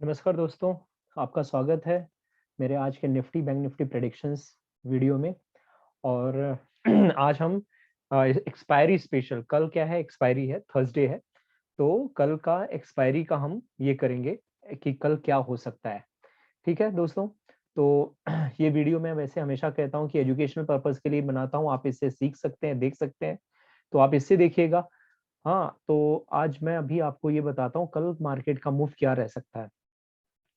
नमस्कार दोस्तों, आपका स्वागत है मेरे आज के Nifty bank Nifty predictions video में। और आज हम एक्सपायरी स्पेशल, कल क्या है, एक्सपायरी है, थर्सडे है। तो कल का एक्सपायरी का हम ये करेंगे कि कल क्या हो सकता है। ठीक है दोस्तों। तो ये वीडियो मैं वैसे हमेशा कहता हूँ कि एजुकेशनल पर्पस के लिए बनाता हूँ, आप इससे सीख सकते हैं, देख सकते हैं, तो आप इससे देखिएगा। हाँ, तो आज मैं अभी आपको ये बताता हूँ कल मार्केट का मूव क्या रह सकता है।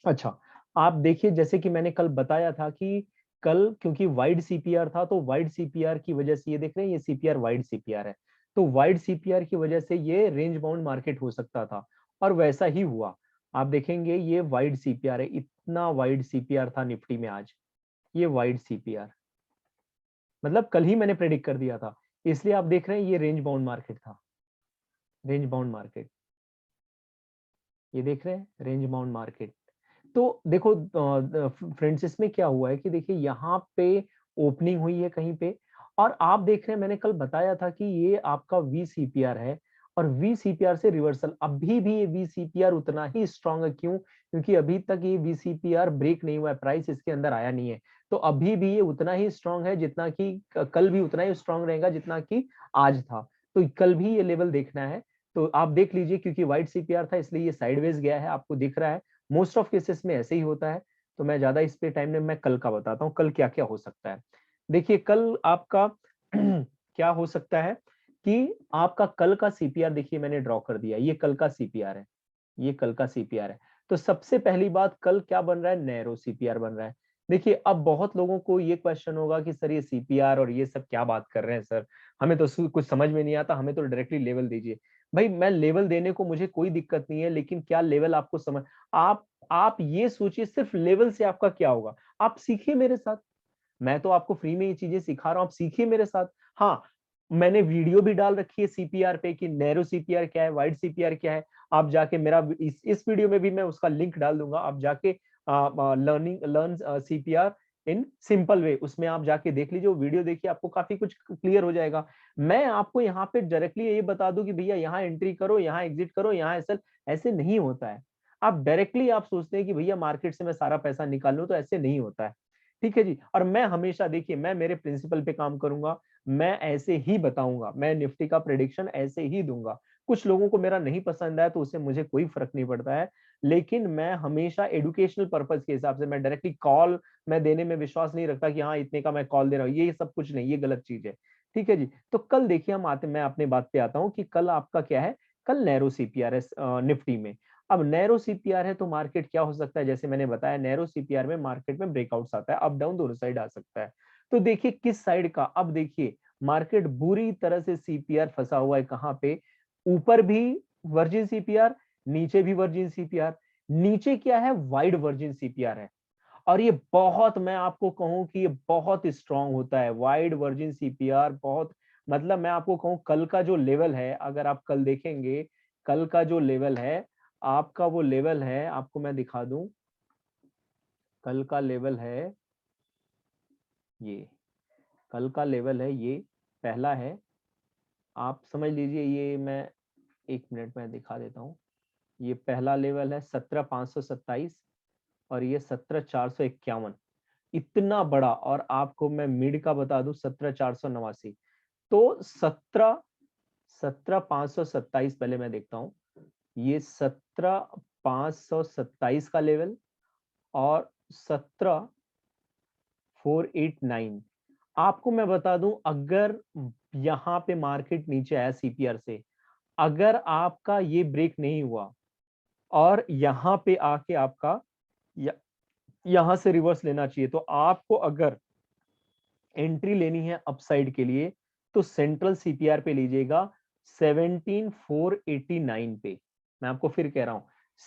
अच्छा, आप देखिए, जैसे कि मैंने कल बताया था कि कल क्योंकि वाइड सीपीआर था, तो वाइड सीपीआर की वजह से ये देख रहे हैं, ये सीपीआर वाइड सीपीआर है। तो वाइड सीपीआर की वजह से ये रेंज बाउंड मार्केट हो सकता था, और वैसा ही हुआ। आप देखेंगे ये वाइड सीपीआर है, इतना वाइड सीपीआर था निफ्टी में आज। ये वाइड सीपीआर मतलब कल ही मैंने प्रेडिक्ट कर दिया था, इसलिए आप देख रहे हैं ये रेंज बाउंड मार्केट था। रेंज बाउंड मार्केट, ये देख रहे हैं रेंज बाउंड मार्केट। तो देखो फ्रेंड्स, इसमें क्या हुआ है कि देखिए यहाँ पे ओपनिंग हुई है कहीं पे, और आप देख रहे हैं मैंने कल बताया था कि ये आपका वी सीपीआर है, और वी सीपीआर से रिवर्सल। अभी भी ये वी सीपीआर उतना ही स्ट्रांग है, क्यों? क्योंकि अभी तक ये वी सीपीआर ब्रेक नहीं हुआ है, प्राइस इसके अंदर आया नहीं है। तो अभी भी ये उतना ही स्ट्रांग है जितना कि कल भी उतना ही स्ट्रांग रहेगा जितना कि आज था। तो कल भी ये लेवल देखना है। तो आप देख लीजिए, क्योंकि वाइट सीपीआर था इसलिए ये साइडवेज गया है, आपको दिख रहा है। मोस्ट ऑफ केसेस में ऐसे ही होता है। तो मैं ज्यादा इस पे टाइम नहीं, मैं कल का बताता हूँ कल क्या क्या हो सकता है। देखिए कल आपका क्या हो सकता है कि आपका कल का सीपीआर देखिए मैंने ड्रॉ कर दिया, ये कल का सीपीआर है। ये कल का सीपीआर है। तो सबसे पहली बात, कल क्या बन रहा है? नैरो सीपीआर बन रहा है। देखिए अब बहुत लोगों को ये क्वेश्चन होगा कि सर ये सीपीआर और ये सब क्या बात कर रहे हैं सर, हमें तो कुछ समझ में नहीं आता, हमें तो डायरेक्टली लेवल दीजिए। भाई मैं लेवल देने को मुझे कोई दिक्कत नहीं है, लेकिन क्या लेवल आपको समझ, आप ये सोचिए सिर्फ लेवल से आपका क्या होगा। आप सीखिए मेरे साथ, मैं तो आपको फ्री में ये चीजें सिखा रहा हूँ, आप सीखिए मेरे साथ। हाँ, मैंने वीडियो भी डाल रखी है सीपीआर पे कि नैरो सीपीआर क्या है, वाइड सीपीआर क्या है। आप जाके मेरा इस वीडियो में भी मैं उसका लिंक डाल दूंगा, आप जाके learn CPR in simple way, उसमें आप जाके देख लीजिए, वो वीडियो देखिए, आपको काफी कुछ क्लियर हो जाएगा। मैं आपको यहाँ पे डायरेक्टली ये बता दूं कि भैया यहाँ एंट्री करो, यहाँ एग्जिट करो, यहाँ एसएल, ऐसे नहीं होता है। आप डायरेक्टली आप सोचते हैं कि भैया मार्केट से मैं सारा पैसा निकाल लूं, तो ऐसे नहीं होता है। ठीक है जी। और मैं हमेशा देखिए, मैं मेरे प्रिंसिपल पे काम करूंगा, मैं ऐसे ही बताऊंगा, मैं निफ्टी का प्रेडिक्शन ऐसे ही दूंगा। कुछ लोगों को मेरा नहीं पसंद है तो उससे मुझे कोई फर्क नहीं पड़ता है, लेकिन मैं हमेशा एजुकेशनल पर्पज के हिसाब से, मैं डायरेक्टली कॉल मैं देने में विश्वास नहीं रखता कि हाँ इतने का मैं कॉल दे रहा हूँ, ये सब कुछ नहीं, ये गलत चीज है। ठीक है जी। तो कल देखिए हम आते, मैं अपने बात पे आता हूँ कि कल आपका क्या है। कल नैरो सीपीआर है निफ्टी में। अब नैरो सीपीआर है तो मार्केट क्या हो सकता है, जैसे मैंने बताया नैरो सीपीआर में मार्केट में ब्रेकआउट्स आता है, अप डाउन दोनों साइड आ सकता है। तो देखिए किस साइड का, अब देखिए मार्केट बुरी तरह से सीपीआर फंसा हुआ है, कहां पे? ऊपर भी वर्जिन सीपीआर, नीचे भी वर्जिन सीपीआर। नीचे क्या है? वाइड वर्जिन सीपीआर है। और ये बहुत, मैं आपको कहूं कि ये बहुत स्ट्रांग होता है वाइड वर्जिन सीपीआर, बहुत। मतलब मैं आपको कहूं कल का जो लेवल है, अगर आप कल देखेंगे, कल का जो लेवल है आपका, वो लेवल है, आपको मैं दिखा दूं, कल का लेवल है ये, कल का लेवल है ये, पहला है, आप समझ लीजिए, ये मैं 1 मिनट में दिखा देता हूँ। ये पहला लेवल है 17,527, और ये 17,451, इतना बड़ा। और आपको मैं मिड का बता दूं 17,489। तो 17,527 पहले मैं देखता हूँ, ये 17,527 का लेवल, और 17,489। आपको मैं बता दूं, अगर यहाँ पे मार्केट नीचे आया सीपीआर से, अगर आपका ये ब्रेक नहीं हुआ और यहाँ पे आके आपका यहां से रिवर्स लेना चाहिए, तो आपको अगर एंट्री लेनी है अपसाइड के लिए, तो सेंट्रल सीपीआर पे लीजिएगा 17,489 पे। मैं आपको फिर कह रहा हूं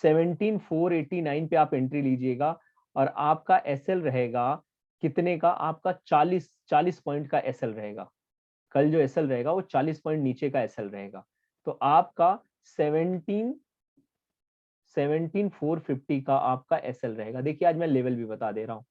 17,489 पे आप एंट्री लीजिएगा, और आपका एसएल रहेगा कितने का? आपका 40 पॉइंट का एसएल रहेगा। कल जो एसएल रहेगा वो 40 पॉइंट नीचे का एसएल रहेगा। तो आपका 17,450 का आपका एसएल रहेगा। देखिए आज मैं लेवल भी बता दे रहा हूं,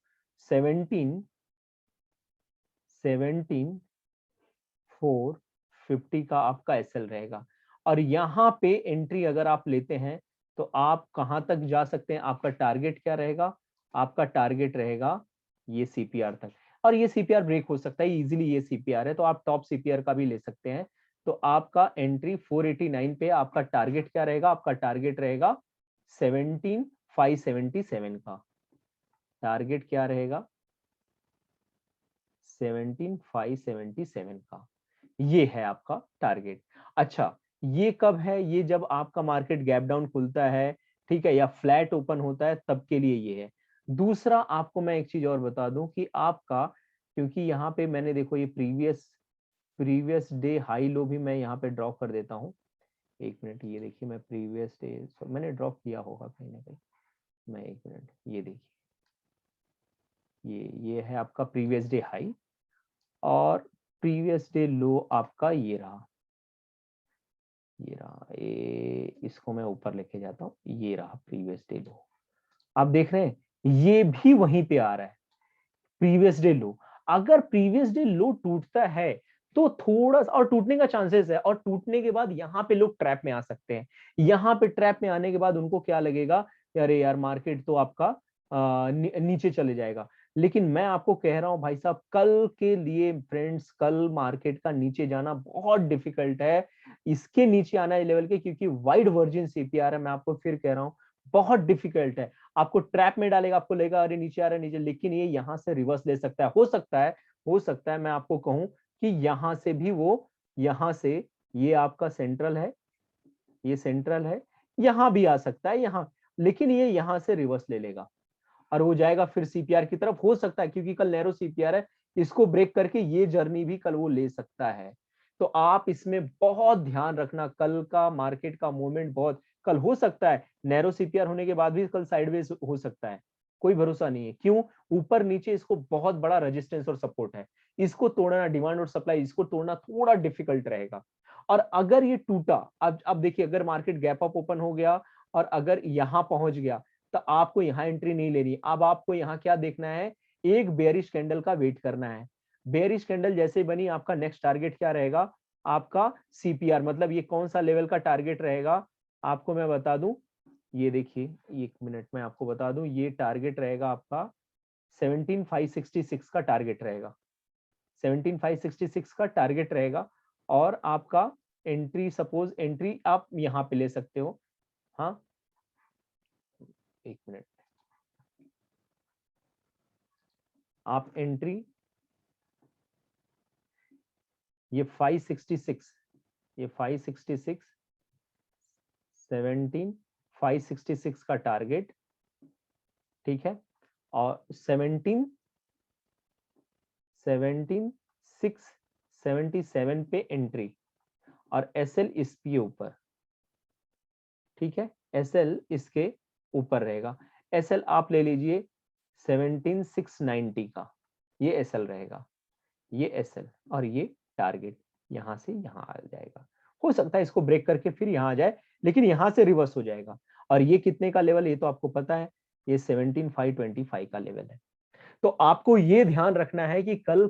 17,450 का आपका एसएल रहेगा। और यहाँ पे एंट्री अगर आप लेते हैं तो आप कहां तक जा सकते हैं, आपका टारगेट क्या रहेगा, आपका टारगेट रहेगा ये सीपीआर तक, और ये सीपीआर ब्रेक हो सकता है इजीली, ये सीपीआर है तो आप टॉप सीपीआर का भी ले सकते हैं। तो आपका एंट्री 489 पे, आपका टारगेट क्या रहेगा, आपका टारगेट रहेगा 17577 का, टारगेट क्या रहेगा 17577 का, ये है आपका टारगेट। अच्छा, ये कब है, ये जब आपका मार्केट गैप डाउन खुलता है, ठीक है, या फ्लैट ओपन होता है, तब के लिए ये है। दूसरा आपको मैं एक चीज और बता दूं कि आपका, क्योंकि यहाँ पे मैंने देखो ये प्रीवियस डे हाई लो भी मैं यहाँ पे ड्रॉ कर देता हूँ। एक मिनट, ये देखिए मैं प्रीवियस डे मैंने ड्रॉ किया होगा कहीं ना कहीं, मैं एक मिनट, ये देखिए ये है आपका प्रीवियस डे हाई, और प्रीवियस डे लो आपका ये रहा, इसको मैं ऊपर लेके जाता हूँ, ये रहा प्रीवियस डे लो। आप देख रहे हैं ये भी वहीं पे आ रहा है, प्रीवियस डे लो। अगर प्रीवियस डे लो टूटता है तो थोड़ा सा और टूटने का चांसेस है, और टूटने के बाद यहाँ पे लोग ट्रैप में आ सकते हैं। यहाँ पे ट्रैप में आने के बाद उनको क्या लगेगा, अरे यार मार्केट तो आपका नीचे चले जाएगा। लेकिन मैं आपको कह रहा हूं भाई साहब, कल के लिए फ्रेंड्स, कल मार्केट का नीचे जाना बहुत डिफिकल्ट है, इसके नीचे आना है लेवल के, क्योंकि वाइड वर्जिन सीपीआर है, मैं आपको फिर कह रहा हूं बहुत डिफिकल्ट है। आपको ट्रैप में डालेगा, आपको लगेगा अरे नीचे आ रहा है नीचे, लेकिन ये यहां से रिवर्स ले सकता है, हो सकता है मैं आपको कहूं कि यहां से भी वो, यहां से, ये आपका सेंट्रल है, ये सेंट्रल है, यहां भी आ सकता है यहां, लेकिन ये यहां से रिवर्स ले लेगा और वो जाएगा फिर सीपीआर की तरफ, हो सकता है क्योंकि कल नैरो सीपीआर है, इसको ब्रेक करके ये जर्नी भी कल वो ले सकता है। तो आप इसमें बहुत ध्यान रखना, कल का मार्केट का मूवमेंट बहुत, कल हो सकता है नैरो सीपीआर होने के बाद भी कल साइडवेज हो सकता है, कोई भरोसा नहीं है। क्यों, ऊपर नीचे इसको बहुत बड़ा रेजिस्टेंस और सपोर्ट है, इसको तोड़ना, डिमांड और सप्लाई, इसको तोड़ना थोड़ा डिफिकल्ट रहेगा। और अगर ये टूटा, अब देखिए अगर मार्केट गैप अप ओपन हो गया और अगर यहां पहुंच गया, तो आपको यहां एंट्री नहीं लेनी, अब आपको यहां क्या देखना है, एक बेयरिश कैंडल का वेट करना है। बेयरिश कैंडल जैसे बनी, आपका नेक्स्ट टारगेट क्या रहेगा, आपका सीपीआर, मतलब ये कौन सा लेवल का टारगेट रहेगा, आपको मैं बता दूं, ये देखिए, एक मिनट में आपको बता दूं, ये टारगेट रहेगा आपका 17566 का टारगेट रहेगा, 17566 का टारगेट रहेगा। और आपका एंट्री, सपोज एंट्री आप यहां पे ले सकते हो, हाँ एक मिनट, आप एंट्री ये 566, ये 566, 566 का टारगेट, ठीक है, और 17677 पे एंट्री, और एसएल इसके ऊपर, ठीक है, एसएल इसके ऊपर रहेगा। एसएल आप ले लीजिए 17690 का, ये एसएल रहेगा, ये एसएल, और ये टारगेट यहां से यहां आ जाएगा। हो सकता है इसको ब्रेक करके फिर यहां आ जाए, लेकिन यहां से रिवर्स हो जाएगा। और ये कितने का लेवल, ये तो आपको पता है, ये 17525 का लेवल है। तो आपको ये ध्यान रखना है कि कल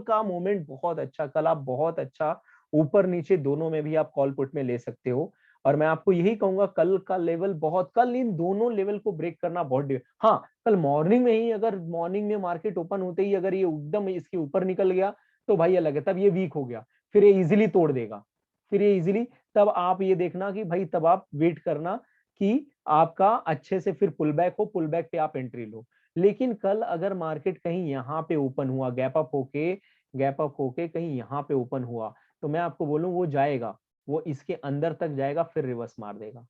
का मोमेंट बहुत अच्छा, कल आप बहुत अच्छा ऊपर नीचे दोनों में भी आप कॉल पुट में ले सकते हो। और मैं आपको यही कहूंगा, कल का लेवल बहुत, कल इन दोनों लेवल को ब्रेक करना बहुत हाँ, कल मॉर्निंग में ही, अगर मॉर्निंग में मार्केट ओपन होते ही अगर ये एकदम इसके ऊपर निकल गया तो भाई अलग है, तब ये वीक हो गया, फिर ये इजिली तोड़ देगा, फिर ये इजिली, तब आप ये देखना कि भाई, तब आप वेट करना कि आपका अच्छे से फिर पुल बैक हो, पुल बैक पे आप एंट्री लो। लेकिन कल अगर मार्केट कहीं यहाँ पे ओपन हुआ, गैप अप होके कहीं यहाँ पे ओपन हुआ, तो मैं आपको बोलूं वो जाएगा, वो इसके अंदर तक जाएगा, फिर रिवर्स मार देगा,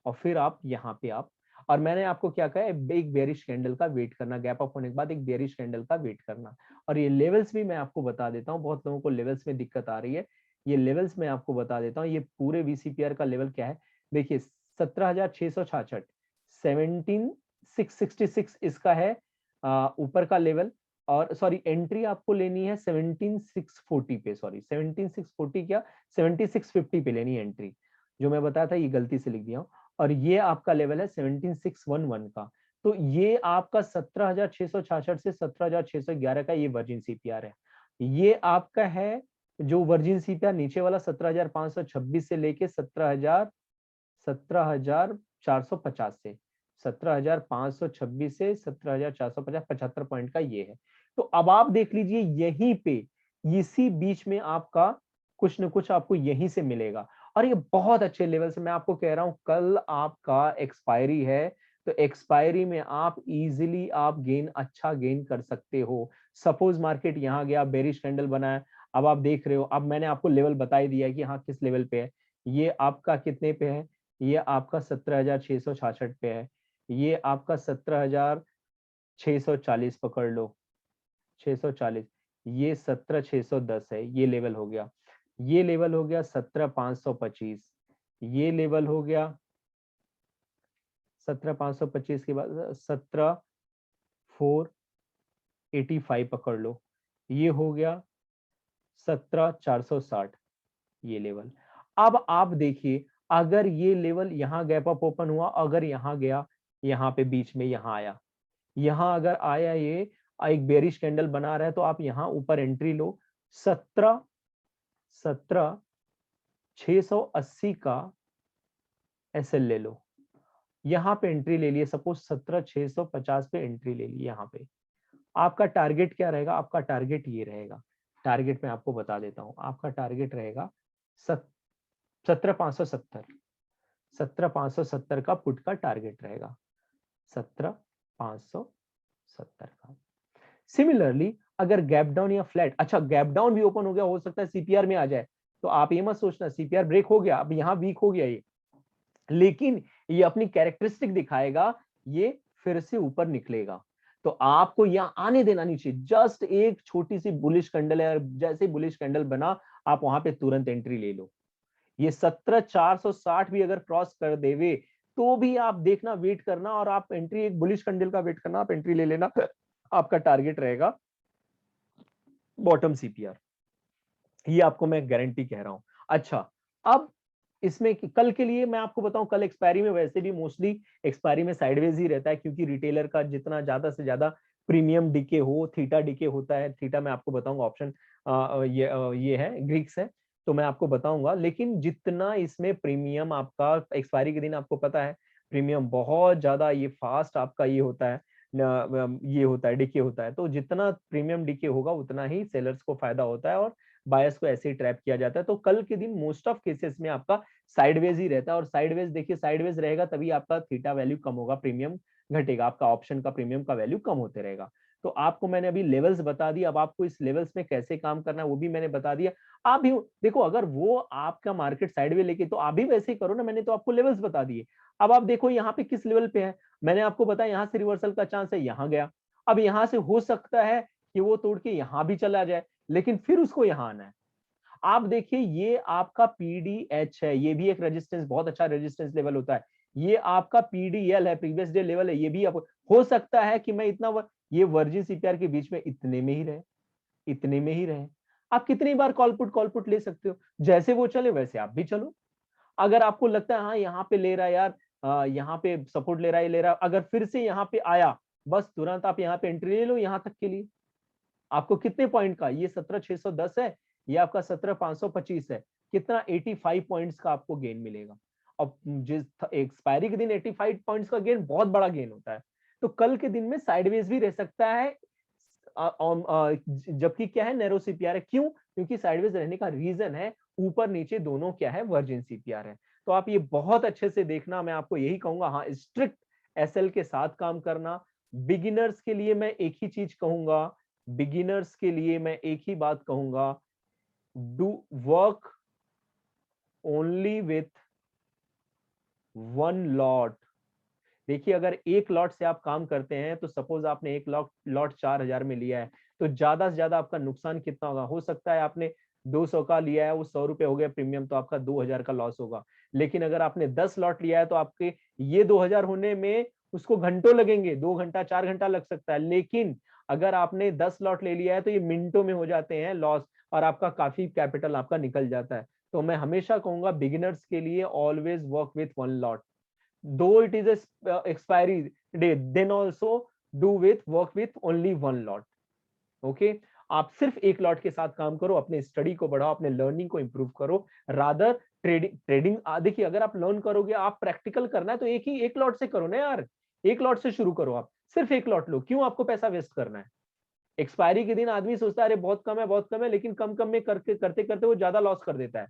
और फिर आप यहाँ पे आप, और मैंने आपको क्या कहा है, एक बेरिश कैंडल का वेट करना, गैप अप होने के बाद एक बेरिश कैंडल का वेट करना। और ये लेवल्स भी मैं आपको बता देता हूँ, बहुत लोगों को लेवल्स में दिक्कत आ रही है, ये लेवल्स मैं आपको बता देता हूँ। ये पूरे वीसीपीआर का लेवल क्या है, देखिए 17,666, 17,666 इसका है ऊपर का लेवल, और सॉरी एंट्री आपको लेनी है 17,640 पे, सॉरी 17,640 क्या, 17,650 पे लेनी है एंट्री, जो मैं बताया था ये गलती से लिख दिया हूँ। और ये आपका लेवल है 17,611 का। तो ये आपका 17,666 से 17,611 का ये वर्जिन सीपीआर है। ये आपका है जो वर्जिन सीपीआर नीचे वाला 17,526 से लेके 17,000 17,450 से, 17,526 से 17,450, 75 पॉइंट का ये है। तो अब आप देख लीजिए यहीं पे, इसी बीच में आपका कुछ न कुछ आपको यहीं से मिलेगा, और ये बहुत अच्छे लेवल से, मैं आपको कह रहा हूं कल आपका एक्सपायरी है, तो एक्सपायरी में आप इजीली आप अच्छा गेन कर सकते हो। सपोज मार्केट यहाँ गया, बेरिश कैंडल बनाया, अब आप देख रहे हो, अब मैंने आपको लेवल बता ही दिया है कि हाँ किस लेवल पे है। ये आपका कितने पे है, ये आपका 17,666 पे है, ये आपका 17,640 पकड़ लो, 640, ये 17,610 है, ये लेवल हो गया, ये लेवल हो गया 17,525, ये लेवल हो गया 17,525 के बाद 17,485 पकड़ लो, ये हो गया 17,460, ये लेवल। अब आप देखिए, अगर ये लेवल यहाँ गैप अप ओपन हुआ, अगर यहाँ गया, यहाँ पे बीच में यहाँ आया, यहाँ अगर आया, ये एक बेरिश कैंडल बना रहा है, तो आप यहाँ ऊपर एंट्री लो, 17,680 का एसएल ले लो, यहाँ पे एंट्री ले लिए, सपोज 17,650 पे एंट्री ले ली, यहाँ पे आपका टारगेट क्या रहेगा, आपका टारगेट ये रहेगा, टारगेट मैं आपको बता देता हूं, आपका टारगेट रहेगा 17,570, 17,570 का पुट का टारगेट रहेगा, 17,570 का। सिमिलरली अगर गैप डाउन या फ्लैट, अच्छा गैप डाउन भी ओपन हो गया, हो सकता है सीपीआर में आ जाए, तो आप ये मत सोचना सीपीआर ब्रेक हो गया, अब यहाँ वीक हो गया ये, लेकिन ये अपनी कैरेक्टरिस्टिक दिखाएगा, ये फिर से ऊपर निकलेगा, तो आपको यहाँ आने देना नहीं चाहिए, जस्ट एक छोटी सी बुलिश कैंडल है, जैसे बुलिश कैंडल बना, आप वहां पे तुरंत एंट्री ले लो। ये 17,460 भी अगर क्रॉस कर देवे, तो भी आप देखना, वेट करना, और आप एंट्री, एक बुलिश कैंडल का वेट करना, आप एंट्री ले लेना, आपका टारगेट रहेगा बॉटम सीपीआर, ये आपको मैं गारंटी कह रहा हूं। अच्छा, अब इसमें कल के लिए मैं आपको बताऊं, कल एक्सपायरी में वैसे भी मोस्टली एक्सपायरी में साइडवेज ही रहता है, क्योंकि रिटेलर का जितना ज्यादा से ज्यादा प्रीमियम डीके हो, थीटा डीके होता है, थीटा मैं आपको बताऊंगा ऑप्शन, ये है ग्रीक्स है, तो मैं आपको बताऊंगा, लेकिन जितना इसमें प्रीमियम आपका एक्सपायरी के दिन, आपको पता है प्रीमियम बहुत ज्यादा ये फास्ट आपका ये होता है, ये होता है डीके होता है, तो जितना प्रीमियम डीके होगा उतना ही सेलर्स को फायदा होता है, और बायर्स को ऐसे ही ट्रैप किया जाता है। तो कल के दिन मोस्ट ऑफ केसेस में आपका साइडवेज ही रहता है, और साइडवेज देखिए, साइडवेज रहेगा तभी आपका थीटा वैल्यू कम होगा, प्रीमियम घटेगा, आपका ऑप्शन का प्रीमियम का वैल्यू कम होते रहेगा। तो आपको मैंने अभी लेवल्स बता दिया, अब आपको इस लेवल्स में कैसे काम करना है वो भी मैंने बता दिया। आप भी देखो, अगर वो आपका मार्केट साइडवे लेके, तो आप भी वैसे ही करो ना, मैंने तो आपको लेवल्स बता दिए। अब आप देखो यहाँ पे किस लेवल पे है, मैंने आपको बताया यहाँ से रिवर्सल का चांस है, यहाँ गया, अब यहाँ से हो सकता है कि वो तोड़ के यहाँ भी चला जाए, लेकिन फिर उसको यहाँ आना है। आप देखिए, ये आपका पीडीएच है, ये भी एक रेजिस्टेंस, बहुत अच्छा रेजिस्टेंस लेवल होता है, ये आपका पीडीएल है, प्रीवियस डे लेवल है, ये भी आप, हो सकता है कि मैं ये वर्जिन सीपीआर के बीच में इतने में ही रहे, इतने में ही रहे। आप कितनी बार कॉल पुट ले सकते हो, जैसे वो चले वैसे आप भी चलो। अगर आपको लगता है हाँ यहाँ पे ले रहा है यार, यहाँ पे सपोर्ट ले रहा है, ले रहा है, अगर फिर से यहाँ पे आया, बस तुरंत आप यहाँ पे एंट्री ले लो, यहाँ तक के लिए आपको कितने पॉइंट का, ये 17,610 है, ये आपका 17,525 है, कितना 85 पॉइंट्स का आपको गेन मिलेगा। अब जिस एक्सपायरी के दिन 85 पॉइंट्स का गेन बहुत बड़ा गेन होता है, तो कल के दिन में साइडवेज भी रह सकता है, जबकि क्या है, नैरो सीपीआर है, क्यों, क्योंकि साइडवेज रहने का रीजन है, ऊपर नीचे दोनों क्या है, वर्जिन सीपीआर है। तो आप ये बहुत अच्छे से देखना, मैं आपको यही कहूंगा, हाँ स्ट्रिक्ट एसएल के साथ काम करना। बिगिनर्स के लिए मैं एक ही चीज कहूंगा, बिगिनर्स के लिए मैं एक ही बात कहूंगा, do work only with one lot. देखिए, अगर एक लॉट से आप काम करते हैं, तो सपोज आपने एक लॉट 4,000 में लिया है, तो ज्यादा से ज्यादा आपका नुकसान कितना होगा, हो सकता है आपने 200 का लिया है, वो 100 रुपए हो गया प्रीमियम, तो आपका 2,000 का लॉस होगा। लेकिन अगर आपने 10 लॉट लिया है, तो आपके ये 2,000 होने में उसको घंटों लगेंगे, 2 घंटा 4 घंटा लग सकता है, लेकिन अगर आपने 10 लॉट ले लिया है, तो ये मिनटों में हो जाते हैं लॉस, और आपका काफी कैपिटल आपका निकल जाता है। तो मैं हमेशा कहूंगा बिगिनर्स के लिए always work with one lot, though it is a expiry date, then also do with work with only one lot. Okay, आप सिर्फ एक लॉट के साथ काम करो, अपने स्टडी को बढ़ाओ, अपने लर्निंग को इंप्रूव करो, रादर ट्रेडिंग ट्रेडिंग देखिए, अगर आप लर्न करोगे, आप प्रैक्टिकल करना है तो एक लॉट से करो ना यार, एक लॉट से शुरू करो, आप सिर्फ एक लॉट लो, क्यों आपको पैसा वेस्ट करना है? एक्सपायरी के दिन आदमी सोचता है अरे बहुत कम है, बहुत कम है, लेकिन कम कम में करके करते करते वो ज्यादा लॉस कर देता है।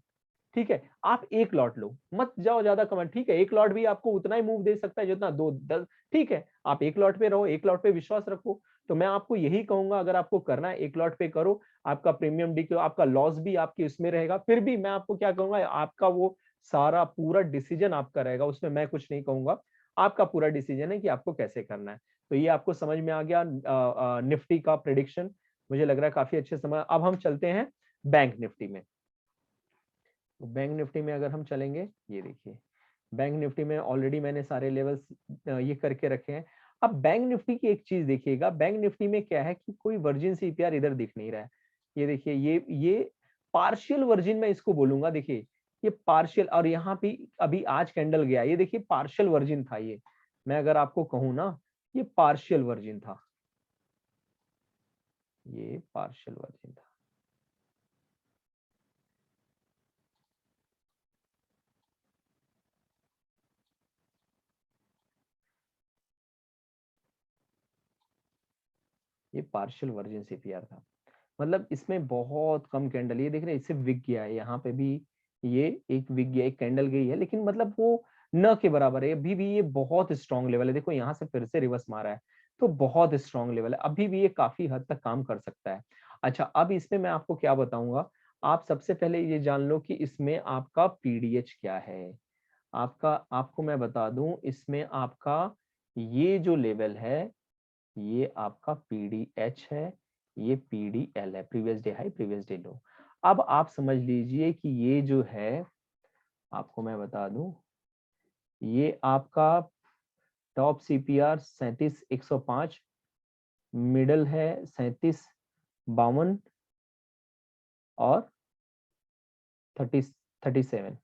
ठीक है, आप एक लॉट लो, मत जाओ ज्यादा कमांड। ठीक है, एक लॉट भी आपको उतना ही मूव दे सकता है जितना 2 10। ठीक है, आप एक लॉट पे रहो, एक लॉट पे विश्वास रखो। तो मैं आपको यही कहूंगा, अगर आपको करना है एक लॉट पे करो, आपका प्रीमियम डी आपका लॉस भी आपके इसमें रहेगा। फिर भी मैं आपको क्या कहूंगा, आपका वो सारा पूरा डिसीजन आपका रहेगा, उसमें मैं कुछ नहीं कहूंगा, आपका पूरा डिसीजन है कि आपको कैसे करना है। तो ये आपको समझ में आ गया निफ्टी का प्रिडिक्शन, मुझे लग रहा है काफी अच्छे समय। अब हम चलते हैं बैंक निफ्टी में। तो बैंक निफ्टी में अगर हम चलेंगे, ये देखिए बैंक निफ्टी में ऑलरेडी मैंने सारे लेवल्स ये करके रखे हैं। अब बैंक निफ्टी की एक चीज देखिएगा, बैंक निफ्टी में क्या है कि कोई वर्जिन सीपीआर इधर दिख नहीं रहा है। ये देखिए, ये पार्शियल वर्जिन मैं इसको बोलूंगा। देखिए ये पार्शियल, और यहाँ पे अभी आज कैंडल गया, ये देखिए पार्शियल वर्जिन था ये। मैं अगर आपको कहूँ ना, ये पार्शियल वर्जिन था, ये पार्शियल वर्जिन था। ये पार्शियल वर्जिन सीपीआर था, मतलब इसमें बहुत कम कैंडल, ये देख रहे हैं इससे विक गया है, यहाँ पे भी ये एक विक गया, एक कैंडल गई है, लेकिन मतलब वो न के बराबर है। अभी भी ये बहुत स्ट्रॉन्ग लेवल है, देखो यहाँ से फिर से रिवर्स मारा है, तो बहुत स्ट्रॉन्ग लेवल है, अभी भी ये काफी हद तक काम कर सकता है। अच्छा, अब इसमें मैं आपको क्या बताऊंगा, आप सबसे पहले ये जान लो कि इसमें आपका पीडीएच क्या है। आपका, आपको मैं बता दूं, इसमें आपका ये जो लेवल है, ये आपका पीडीएच है, ये पीडीएल है, previous day high previous day लो। अब आप समझ लीजिए कि ये जो है, आपको मैं बता दूं, ये आपका टॉप सीपीआर 37,105, मिडल है 37,52 और 37।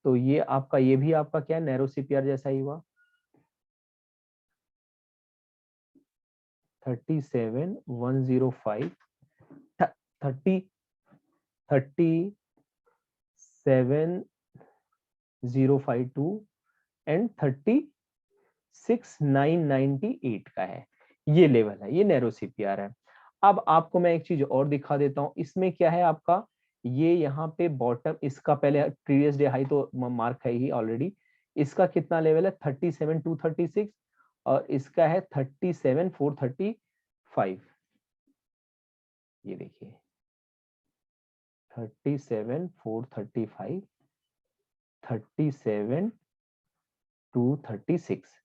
तो ये आपका, ये भी आपका क्या है, नैरो सीपीआर जैसा ही हुआ। 37,105, 37,052 एंड 36,998 का है, ये लेवल है, ये नैरो सीपीआर है। अब आपको मैं एक चीज और दिखा देता हूं, इसमें क्या है आपका, ये यहाँ पे बॉटम, इसका पहले प्रीवियस डे हाई तो मार्क है ही ऑलरेडी, इसका कितना लेवल है 37,236, और इसका है 37,435। ये देखिए 37,435, 37,236।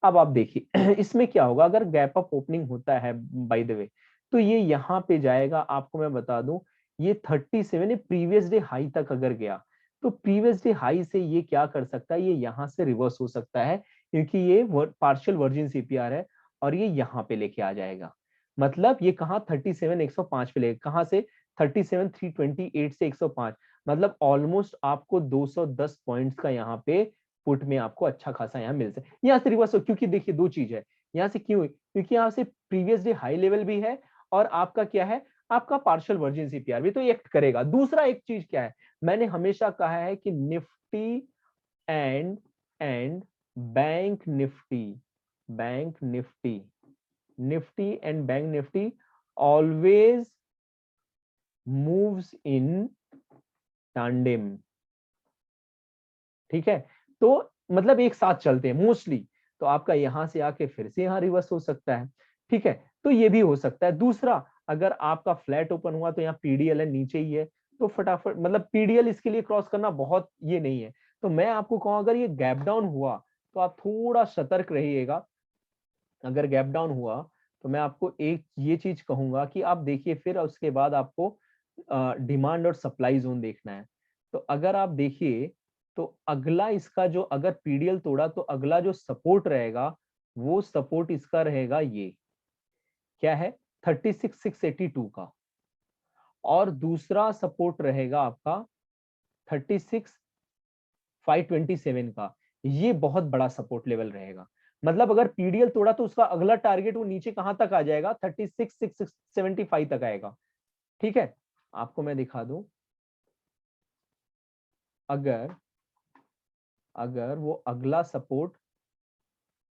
अब आप देखिए इसमें क्या होगा, अगर गैप अप ओपनिंग होता है बाय द वे, तो ये यहाँ पे जाएगा। आपको मैं बता दूं, ये 37 प्रीवियस डे हाई तक अगर गया, तो प्रीवियस डे हाई से ये क्या कर सकता है, ये यहाँ से रिवर्स हो सकता है, क्योंकि ये पार्शियल वर्जिन सीपीआर है, और ये यहाँ पे लेके आ जाएगा। मतलब ये कहाँ 37,105 पे लेगा, कहाँ से 37,328 से 105, मतलब ऑलमोस्ट आपको 210 पॉइंट्स का यहाँ पे पुट में आपको अच्छा खासा यहाँ मिल सकता है। यहाँ से रिवर्स हो, क्योंकि देखिए दो चीज है यहाँ से, क्यों, क्योंकि यहाँ से प्रीवियस डे हाई लेवल भी है, और आपका क्या है, आपका पार्शियल वर्जिन सीपीआर भी तो एक्ट करेगा। दूसरा एक चीज क्या है, मैंने हमेशा कहा है कि Nifty and and bank Nifty, bank Nifty, Nifty and bank Nifty always moves in tandem. ठीक है, तो मतलब एक साथ चलते हैं मोस्टली, तो आपका यहां से आके फिर से यहाँ रिवर्स हो सकता है। ठीक है, तो ये भी हो सकता है। दूसरा, अगर आपका फ्लैट ओपन हुआ तो यहाँ पीडीएल है, नीचे ही है, तो फटाफट, मतलब पीडीएल इसके लिए क्रॉस करना बहुत ये नहीं है। तो मैं आपको कहूँ, अगर ये गैप डाउन हुआ तो आप थोड़ा सतर्क रहिएगा। अगर गैप डाउन हुआ तो मैं आपको एक ये चीज कहूंगा कि आप देखिए, फिर उसके बाद आपको डिमांड और सप्लाई जोन देखना है। तो अगर आप देखिए, तो अगला इसका जो, अगर पीडीएल तोड़ा तो अगला जो सपोर्ट रहेगा, वो सपोर्ट इसका रहेगा, ये क्या है 36,682 का, और दूसरा सपोर्ट रहेगा आपका 36,527 का। ये बहुत बड़ा सपोर्ट लेवल रहेगा। मतलब अगर पीडीएल तोड़ा तो उसका अगला टारगेट वो नीचे कहां तक आ जाएगा, 36,675 तक आएगा। ठीक है, आपको मैं दिखा दूं, अगर अगर वो अगला सपोर्ट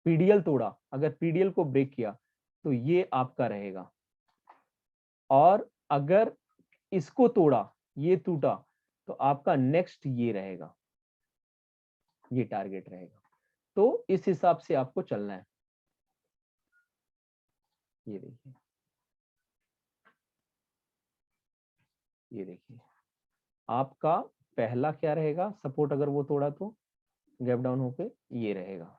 पीडीएल तोड़ा, अगर पीडीएल को ब्रेक किया तो ये आपका रहेगा, और अगर इसको तोड़ा, ये टूटा, तो आपका नेक्स्ट ये रहेगा, ये टारगेट रहेगा। तो इस हिसाब से आपको चलना है। ये देखिए, ये देखिए आपका पहला क्या रहेगा सपोर्ट, अगर वो तोड़ा तो गैप डाउन होके ये रहेगा,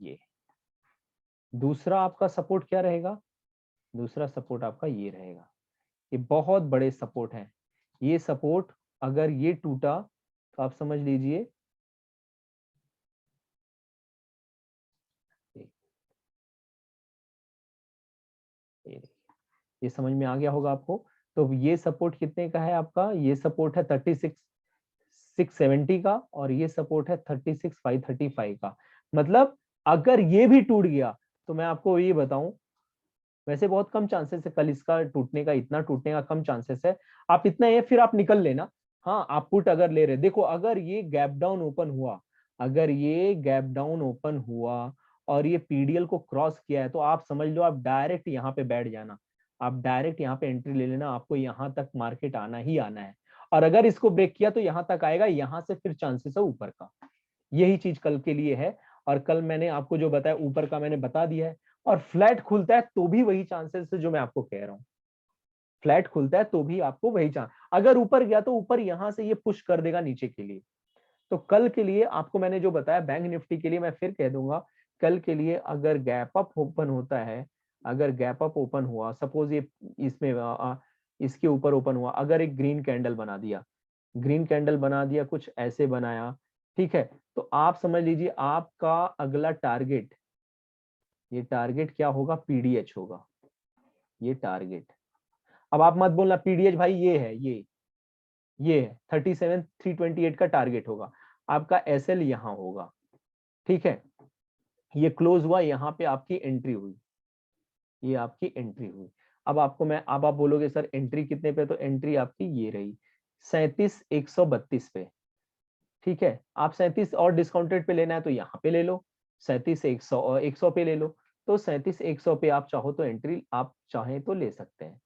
ये। दूसरा आपका सपोर्ट क्या रहेगा, दूसरा सपोर्ट आपका ये रहेगा। ये बहुत बड़े सपोर्ट हैं। ये सपोर्ट अगर ये टूटा तो आप समझ लीजिए ये समझ में आ गया होगा आपको। तो ये सपोर्ट कितने का है आपका, ये सपोर्ट है 36,670 का, और ये सपोर्ट है 36,535 का। मतलब अगर ये भी टूट गया तो मैं आपको ये बताऊं, वैसे बहुत कम चांसेस है कल इसका टूटने का, इतना टूटने का कम चांसेस है। आप इतना है फिर आप निकल लेना। हाँ, आप पुट अगर ले रहे, देखो अगर ये गैप डाउन ओपन हुआ, अगर ये गैप डाउन ओपन हुआ और ये पीडीएल को क्रॉस किया है, तो आप समझ लो आप डायरेक्ट यहाँ पे बैठ जाना, आप डायरेक्ट यहाँ पे एंट्री ले लेना, आपको यहाँ तक मार्केट आना ही आना है। और अगर इसको ब्रेक किया तो यहाँ तक आएगा, यहाँ से फिर चांसेस है ऊपर का। यही चीज कल के लिए है। और कल मैंने आपको जो बताया ऊपर का मैंने बता दिया है। और फ्लैट खुलता है तो भी वही चांसेस है जो मैं आपको कह रहा हूँ, फ्लैट खुलता है तो भी आपको वही चांस, अगर ऊपर गया तो ऊपर यहां से ये पुश कर देगा नीचे के लिए। तो कल के लिए आपको मैंने जो बताया बैंक निफ्टी के लिए मैं फिर कह दूंगा, कल के लिए अगर गैप अप ओपन होता है, अगर गैप अप ओपन हुआ, सपोज ये इसमें इसके ऊपर ओपन हुआ, अगर एक ग्रीन कैंडल बना दिया, ग्रीन कैंडल बना दिया, कुछ ऐसे बनाया, ठीक है, तो आप समझ लीजिए आपका अगला टारगेट, ये टारगेट क्या होगा, पीडीएच होगा, ये टारगेट। अब आप मत बोलना पीडीएच भाई ये है, ये है 37,328 का टारगेट होगा। आपका एसएल यहां होगा, ठीक है, ये क्लोज हुआ, यहाँ पे आपकी एंट्री हुई, ये आपकी एंट्री हुई। अब आपको मैं, अब आप बोलोगे सर एंट्री कितने पे, तो एंट्री आपकी ये रही 37,132 पे, ठीक है। आप 37 और डिस्काउंटेड पे लेना है तो यहाँ पे ले लो, 37,100 और 100 पे ले लो। तो 37,100 पे आप चाहो तो एंट्री आप चाहें तो ले सकते हैं,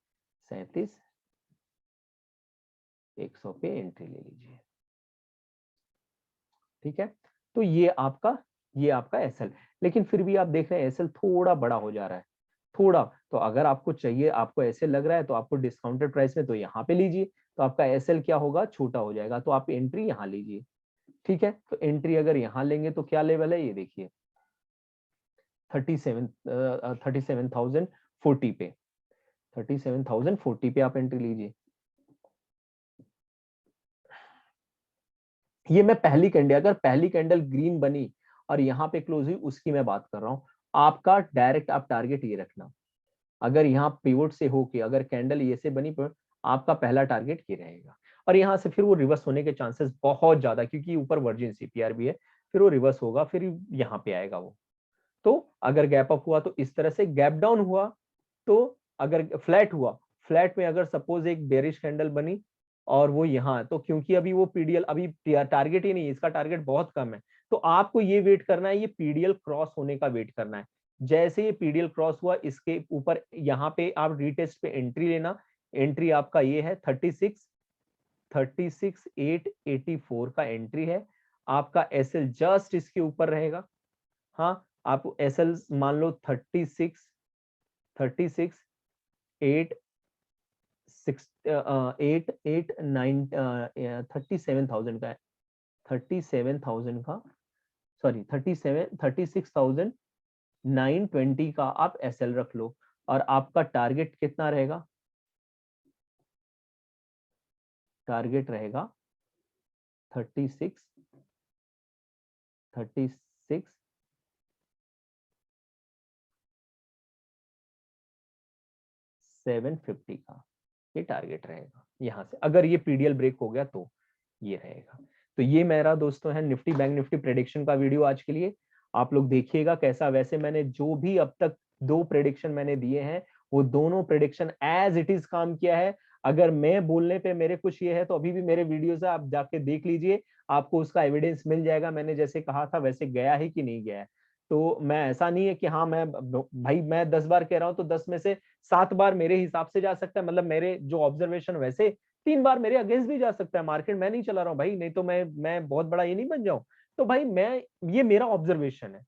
37,100 पे एंट्री ले लीजिए, ठीक है। तो ये आपका एसएल, लेकिन फिर भी आप देख रहे हैं एसएल थोड़ा बड़ा हो जा रहा है, थोड़ा। तो अगर आपको चाहिए, आपको ऐसे लग रहा है तो आपको डिस्काउंटेड प्राइस में तो यहाँ पे लीजिए, तो आपका एसएल क्या होगा, छोटा हो जाएगा, तो आप एंट्री यहाँ लीजिए, ठीक है। तो एंट्री अगर यहाँ लेंगे तो क्या लेवल है, ये देखिए 37,040 पे, 37,040 पे आप एंट्री लीजिए। ये मैं पहली कैंडल, अगर पहली कैंडल ग्रीन बनी और यहाँ पे क्लोज हुई उसकी मैं बात कर रहा हूँ। आपका डायरेक्ट आप टारगेट ये रखना, अगर यहाँ पिवोट से होके अगर कैंडल ये से बनी पर आपका पहला टारगेट ये रहेगा। और यहाँ से फिर वो रिवर्स होने के चांसेस बहुत ज्यादा, क्योंकि ऊपर वर्जिन सीपीआर भी है, फिर वो रिवर्स होगा, फिर यहाँ पे आएगा वो। तो अगर गैप अप हुआ तो इस तरह से, गैप डाउन हुआ तो, अगर फ्लैट हुआ, फ्लैट में अगर सपोज एक बेरिश कैंडल बनी और वो यहाँ, तो क्योंकि अभी वो पीडीएल अभी टारगेट ही नहीं है, इसका टारगेट बहुत कम है, तो आपको ये वेट करना है, ये पीडीएल क्रॉस होने का वेट करना है। जैसे ये पीडीएल क्रॉस हुआ, इसके ऊपर यहाँ पे आप रीटेस्ट पे एंट्री लेना। एंट्री आपका ये है 36,884 का एंट्री है। आपका एसएल जस्ट इसके ऊपर रहेगा। हाँ, आप एसएल मान लो 37,000 का है, 37,000 का, सॉरी 36,920 का आप एसएल रख लो। और आपका टारगेट कितना रहेगा, टारगेट रहेगा 36 750 का, ये टारगेट रहेगा यहाँ से, अगर ये पीडीएल ब्रेक हो गया तो ये रहेगा। तो ये मेरा दोस्तों है निफ्टी बैंक निफ्टी प्रेडिक्शन का वीडियो आज के लिए। आप लोग देखिएगा कैसा, वैसे मैंने जो भी अब तक 2 प्रेडिक्शन मैंने दिए हैं वो दोनों प्रेडिक्शन एज इट इज काम किया है। अगर मैं बोलने पे मेरे कुछ ये है तो अभी भी मेरे वीडियोस है, आप जाके देख लीजिए, आपको उसका एविडेंस मिल जाएगा, मैंने जैसे कहा था वैसे गया है कि नहीं गया है। तो मैं ऐसा नहीं है कि हाँ मैं भाई मैं 10 बार कह रहा हूँ तो 10 में से 7 बार मेरे हिसाब से जा सकता है, मतलब मेरे जो ऑब्जर्वेशन वैसे 3 बार मेरे अगेंस्ट भी जा सकता है। मार्केट मैं नहीं चला रहा हूँ भाई, नहीं तो मैं बहुत बड़ा ये नहीं बन जाऊं। तो भाई मैं, ये मेरा ऑब्जर्वेशन है,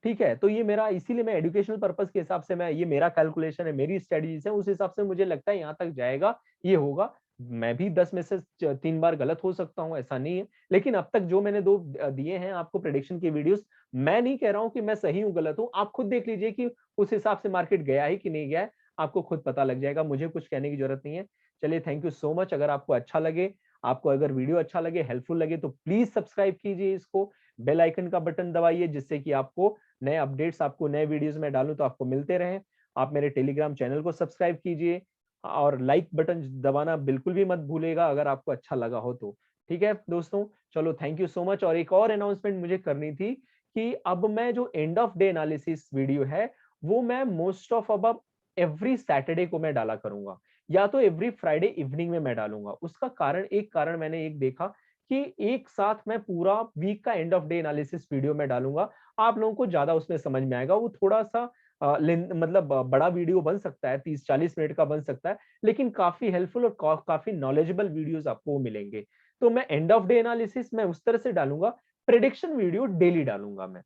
ठीक है। तो ये मेरा, इसीलिए मैं एजुकेशनल पर्पस के हिसाब से, मैं ये मेरा कैलकुलेशन है, मेरी स्ट्रेटजीज है, उस हिसाब से मुझे लगता है यहाँ तक जाएगा, ये होगा। मैं भी 10 में से 3 बार गलत हो सकता हूँ, ऐसा नहीं है। लेकिन अब तक जो मैंने 2 दिए हैं आपको प्रेडिक्शन के वीडियोस, मैं नहीं कह रहा हूँ कि मैं सही हूँ गलत हूँ, आप खुद देख लीजिए कि उस हिसाब से मार्केट गया है कि नहीं गया है, आपको खुद पता लग जाएगा, मुझे कुछ कहने की जरूरत नहीं है। चलिए, थैंक यू सो मच। अगर आपको अच्छा लगे, आपको अगर वीडियो अच्छा लगे, हेल्पफुल लगे, तो प्लीज सब्सक्राइब कीजिए इसको, बेल आइकन का बटन दबाइए, जिससे कि आपको नए अपडेट्स, आपको नए वीडियोस में डालूं तो आपको मिलते रहें। आप मेरे टेलीग्राम चैनल को सब्सक्राइब कीजिए और लाइक बटन दबाना बिल्कुल भी मत भूलिएगा अगर आपको अच्छा लगा हो तो। ठीक है दोस्तों, चलो थैंक यू सो मच। और एक और अनाउंसमेंट मुझे करनी थी कि अब मैं जो end of day analysis video है वो मैं मोस्ट ऑफ अब एवरी सैटरडे को मैं डाला करूंगा, या तो एवरी फ्राइडे इवनिंग में मैं डालूंगा। उसका कारण, एक कारण मैंने एक देखा कि एक साथ मैं पूरा वीक का end of day analysis video में डालूंगा, आप लोगों को ज्यादा उसमें समझ में आएगा। वो थोड़ा सा मतलब बड़ा वीडियो बन सकता है, 30-40 मिनट का बन सकता है, लेकिन काफी हेल्पफुल और काफी नॉलेजेबल वीडियोस आपको मिलेंगे। तो मैं एंड ऑफ डे एनालिसिस मैं उस तरह से डालूंगा, प्रेडिक्शन वीडियो डेली डालूंगा मैं।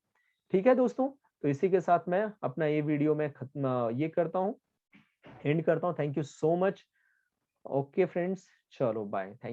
ठीक है दोस्तों, तो इसी के साथ मैं अपना ये वीडियो में खत्म ये करता हूँ, एंड करता हूँ। Thank you so much. Okay friends, चलो बाय, थैंक